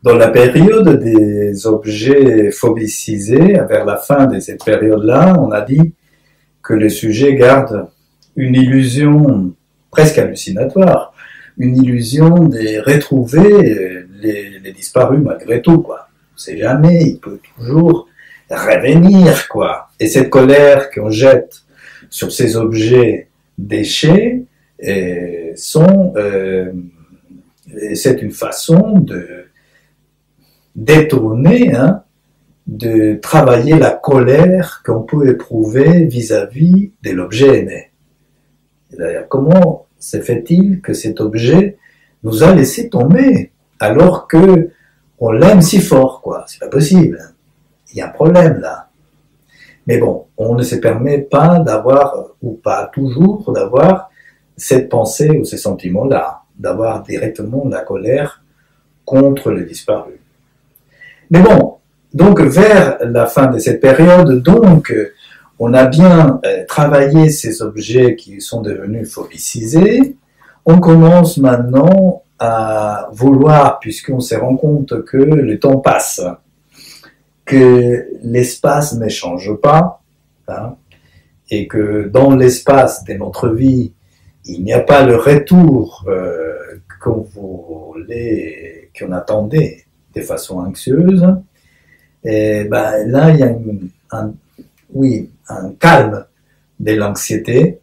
Dans la période des objets phobicisés, vers la fin de cette période-là, on a dit que le sujet garde une illusion presque hallucinatoire, une illusion de retrouver les disparus malgré tout, quoi. On ne sait jamais, il peut toujours revenir, quoi. Et cette colère qu'on jette sur ces objets déchets, c'est une façon détourner, hein, de travailler la colère qu'on peut éprouver vis-à-vis de l'objet aimé. D'ailleurs, comment se fait-il que cet objet nous a laissé tomber alors que on l'aime si fort, quoi? C'est pas possible. Il y a un problème là. Mais bon, on ne se permet pas d'avoir, ou pas toujours d'avoir, cette pensée ou ces sentiments-là, d'avoir directement la colère contre le disparu. Mais bon, donc vers la fin de cette période, donc, on a bien travaillé ces objets qui sont devenus phobicisés. On commence maintenant à vouloir, puisqu'on se rend compte que le temps passe, que l'espace ne change pas, hein, et que dans l'espace de notre vie, il n'y a pas le retour qu'on voulait, qu'on attendait de façon anxieuse. Et ben, là, il y a un calme de l'anxiété,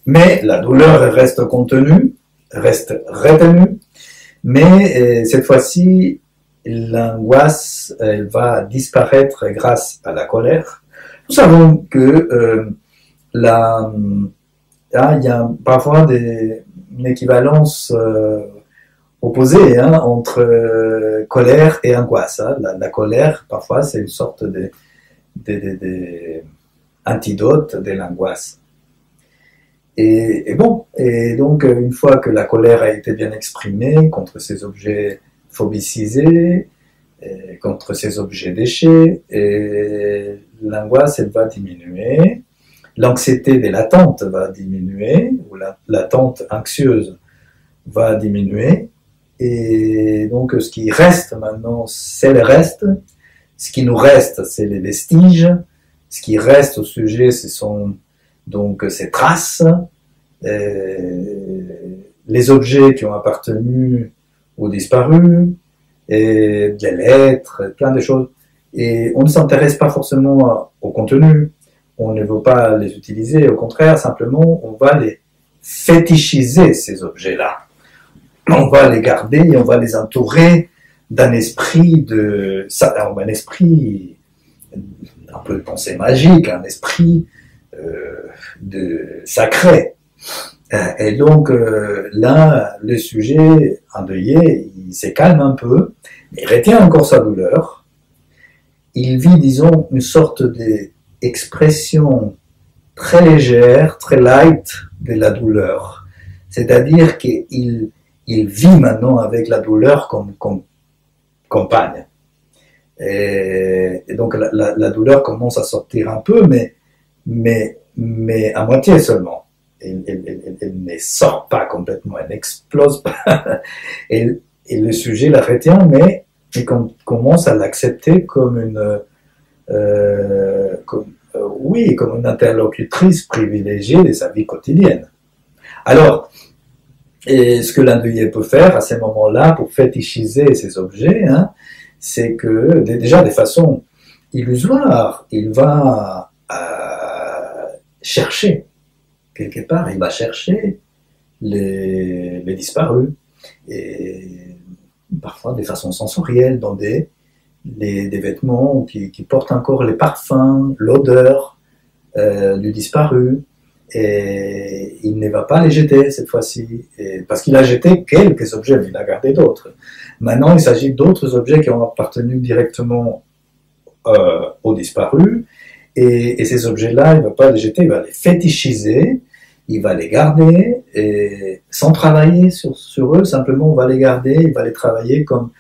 mais la douleur reste contenue, reste retenue, mais cette fois-ci, l'angoisse, elle va disparaître grâce à la colère. Nous savons que il y a parfois une équivalence opposée, hein, entre colère et angoisse. Hein. La colère, parfois, c'est une sorte d'antidote de l'angoisse. Et donc, une fois que la colère a été bien exprimée contre ces objets phobicisés, contre ces objets déchets, et l'angoisse, elle va diminuer, l'anxiété de l'attente va diminuer, ou l'attente anxieuse va diminuer, et donc ce qui reste maintenant, c'est le reste, ce qui nous reste, c'est les vestiges, ce qui reste au sujet, ce sont donc ces traces, les objets qui ont appartenu aux disparus, et des lettres, plein de choses. Et on ne s'intéresse pas forcément au contenu, on ne veut pas les utiliser, au contraire, simplement, on va les fétichiser, ces objets-là. On va les garder et on va les entourer d'un esprit un esprit, un peu de pensée magique, un esprit sacré. Et donc là, le sujet endeuillé, il se calme un peu, mais il retient encore sa douleur. Il vit, disons, une sorte d'expression très légère, très light de la douleur. C'est-à-dire qu'il vit maintenant avec la douleur comme compagne. Et donc la douleur commence à sortir un peu, mais à moitié seulement. Elle ne sort pas complètement, elle n'explose pas. Et le sujet la retient, mais il commence à l'accepter comme comme une interlocutrice privilégiée de sa vie quotidienne. Alors, et ce que l'endeuillé peut faire à ces moments-là pour fétichiser ces objets, hein, c'est que déjà de façon illusoire, il va chercher. Quelque part, il va chercher les disparus, et parfois de façon sensorielle, dans des vêtements qui portent encore les parfums, l'odeur du disparu, et il ne va pas les jeter cette fois-ci, parce qu'il a jeté quelques objets, mais il a gardé d'autres. Maintenant, il s'agit d'autres objets qui ont appartenu directement aux disparus, et ces objets-là, il ne va pas les jeter, il va les fétichiser, il va les garder, et sans travailler sur eux, simplement on va les garder, il va les travailler comme,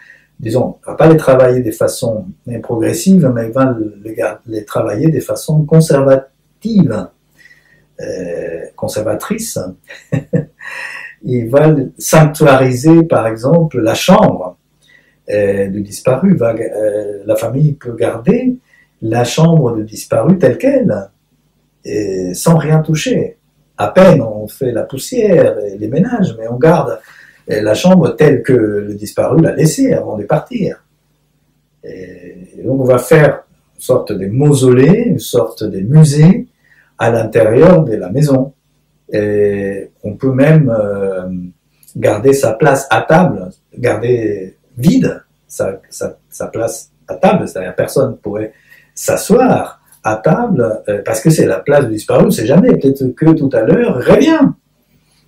disons, il ne va pas les travailler de façon progressive, mais il va les travailler de façon conservative, conservatrice. Il va sanctuariser, par exemple, la chambre. du disparu, la famille peut garder la chambre du disparu telle qu'elle, et sans rien toucher. À peine on fait la poussière et les ménages, mais on garde la chambre telle que le disparu l'a laissée avant de partir. Et donc on va faire une sorte de mausolée, une sorte de musée à l'intérieur de la maison. Et on peut même garder sa place à table, garder vide sa place à table, c'est-à-dire personne ne pourrait s'asseoir à table parce que c'est la place du disparu, c'est jamais, peut-être que tout à l'heure il revient.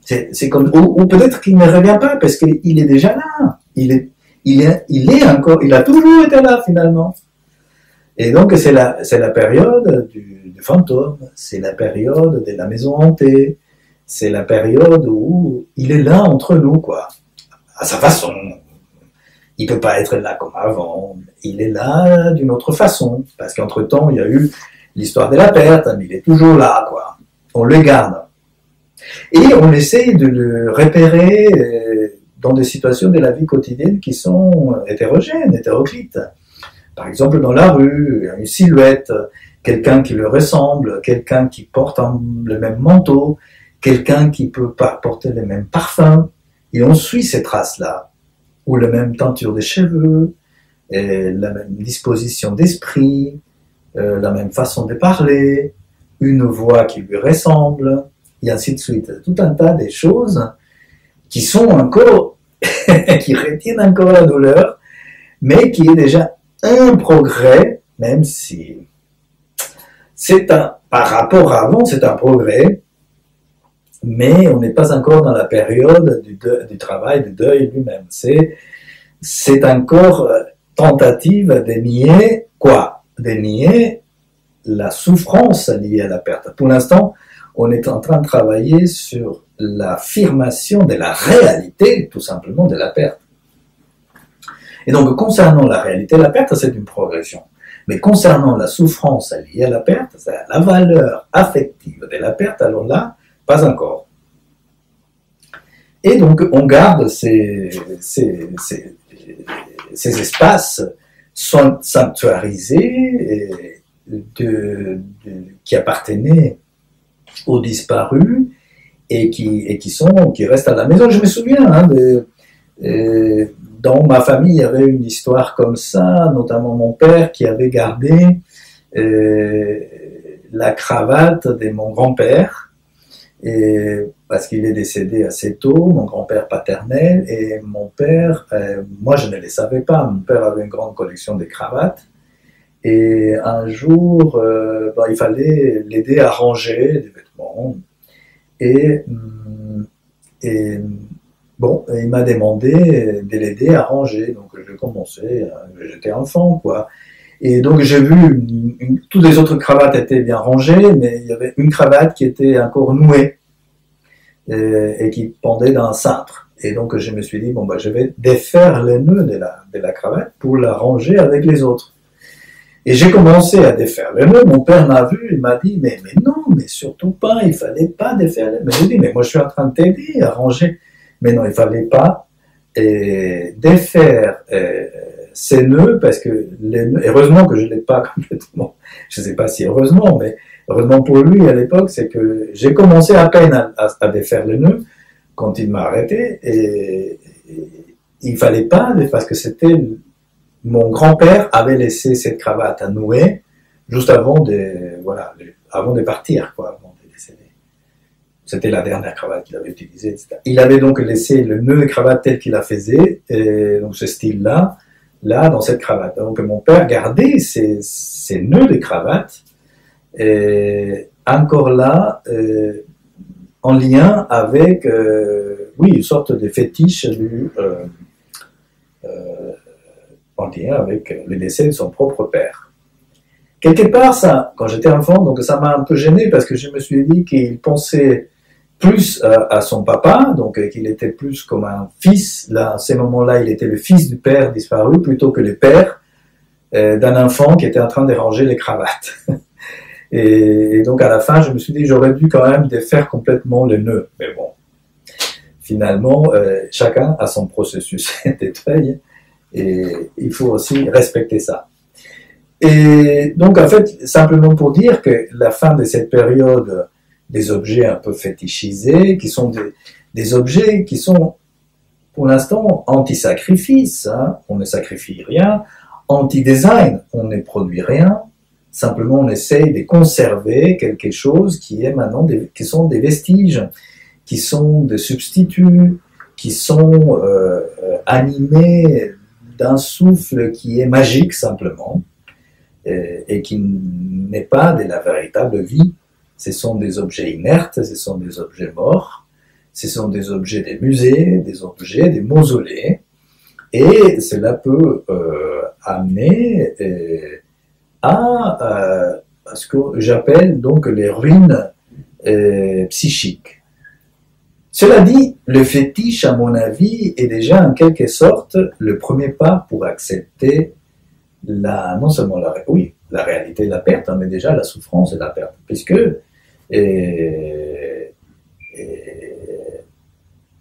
C'est comme, ou peut-être qu'il ne revient pas parce qu'il est déjà là, il est encore, il a toujours été là finalement. Et donc c'est la période du fantôme, c'est la période de la maison hantée, c'est la période où il est là entre nous, quoi, à sa façon. Il peut pas être là comme avant, il est là d'une autre façon, parce qu'entre-temps, il y a eu l'histoire de la perte, mais il est toujours là, quoi. On le garde. Et on essaye de le repérer dans des situations de la vie quotidienne qui sont hétérogènes, hétéroclites. Par exemple, dans la rue, une silhouette, quelqu'un qui le ressemble, quelqu'un qui porte le même manteau, quelqu'un qui peut pas porter les mêmes parfums, et on suit ces traces-là, ou la même teinture des cheveux, et la même disposition d'esprit, la même façon de parler, une voix qui lui ressemble, et ainsi de suite. Tout un tas de choses qui sont encore, qui retiennent encore la douleur, mais qui est déjà un progrès, même si par rapport à avant, c'est un progrès, mais on n'est pas encore dans la période du travail, du deuil lui-même. C'est encore tentative de nier quoi? De nier la souffrance liée à la perte. Pour l'instant, on est en train de travailler sur l'affirmation de la réalité, tout simplement, de la perte. Et donc, concernant la réalité de la perte, c'est une progression. Mais concernant la souffrance liée à la perte, c'est la valeur affective de la perte, alors là, pas encore. Et donc, on garde ces espaces sanctuarisés qui appartenaient aux disparus et qui restent à la maison. Je me souviens, dans ma famille, il y avait une histoire comme ça, notamment mon père qui avait gardé la cravate de mon grand-père, parce qu'il est décédé assez tôt, mon grand-père paternel, et mon père, moi je ne le savais pas, mon père avait une grande collection de cravates, et un jour, il fallait l'aider à ranger des vêtements, et il m'a demandé de l'aider à ranger, donc je commençais, j'étais enfant, quoi. Et donc j'ai vu, toutes les autres cravates étaient bien rangées, mais il y avait une cravate qui était encore nouée et qui pendait d'un cintre. Et donc je me suis dit, je vais défaire les nœuds de la cravate pour la ranger avec les autres. Et j'ai commencé à défaire les nœuds, mon père m'a vu, il m'a dit, mais non, mais surtout pas, il fallait pas défaire les nœuds. Mais je lui ai dit, mais moi je suis en train de t'aider à ranger. Mais non, il fallait pas défaire ces nœuds, parce que les nœuds, heureusement que je ne l'ai pas complètement, je ne sais pas si heureusement, mais heureusement pour lui à l'époque, c'est que j'ai commencé à peine à défaire les nœuds quand il m'a arrêté, et il fallait pas, parce que c'était, mon grand-père avait laissé cette cravate à nouer juste avant de partir, quoi, avant de décéder. C'était la dernière cravate qu'il avait utilisée, etc. Il avait donc laissé le nœud de cravate tel qu'il la faisait, et donc ce style-là, dans cette cravate. Donc mon père gardait ces nœuds de cravate, encore là, en lien avec, une sorte de fétiche en lien avec le décès de son propre père. Quelque part, ça, quand j'étais enfant, donc ça m'a un peu gêné, parce que je me suis dit qu'il pensait plus à son papa, donc qu'il était plus comme un fils. Là, à ces moments-là, il était le fils du père disparu plutôt que le père d'un enfant qui était en train de ranger les cravates. Et donc à la fin, je me suis dit, j'aurais dû quand même défaire complètement le nœud. Mais bon, finalement, chacun a son processus de deuil, Et il faut aussi respecter ça. Et donc, en fait, simplement pour dire que la fin de cette période des objets un peu fétichisés, qui sont des objets qui sont, pour l'instant, anti-sacrifice, hein, on ne sacrifie rien, anti-design, on ne produit rien, simplement on essaye de conserver quelque chose qui est maintenant, qui sont des vestiges, qui sont des substituts, qui sont animés d'un souffle qui est magique simplement, et qui n'est pas de la véritable vie. Ce sont des objets inertes, ce sont des objets morts, ce sont des objets des musées, des objets des mausolées, et cela peut amener à ce que j'appelle donc les ruines psychiques. Cela dit, le fétiche, à mon avis, est déjà en quelque sorte le premier pas pour accepter non seulement la réalité de la perte, mais déjà la souffrance de la perte, puisque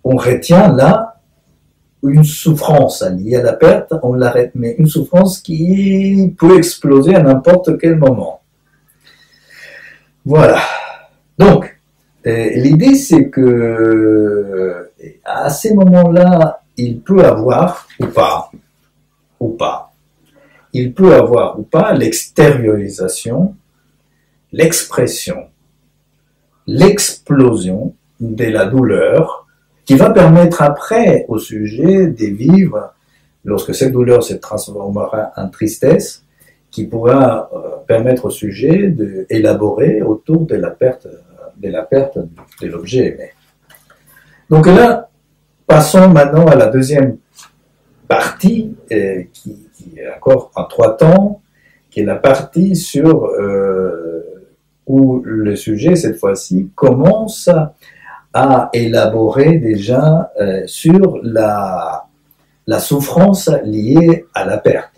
on retient là une souffrance liée à la perte, mais une souffrance qui peut exploser à n'importe quel moment. Voilà. Donc, l'idée, c'est que à ces moments-là, il peut avoir ou pas, il peut avoir ou pas l'extériorisation, l'expression, l'explosion de la douleur qui va permettre après au sujet de vivre, lorsque cette douleur se transformera en tristesse, qui pourra permettre au sujet d'élaborer autour de la perte de l'objet aimé. Donc là, passons maintenant à la deuxième partie, qui est encore en 3 temps, qui est la partie sur où le sujet, cette fois-ci, commence à élaborer déjà sur la souffrance liée à la perte.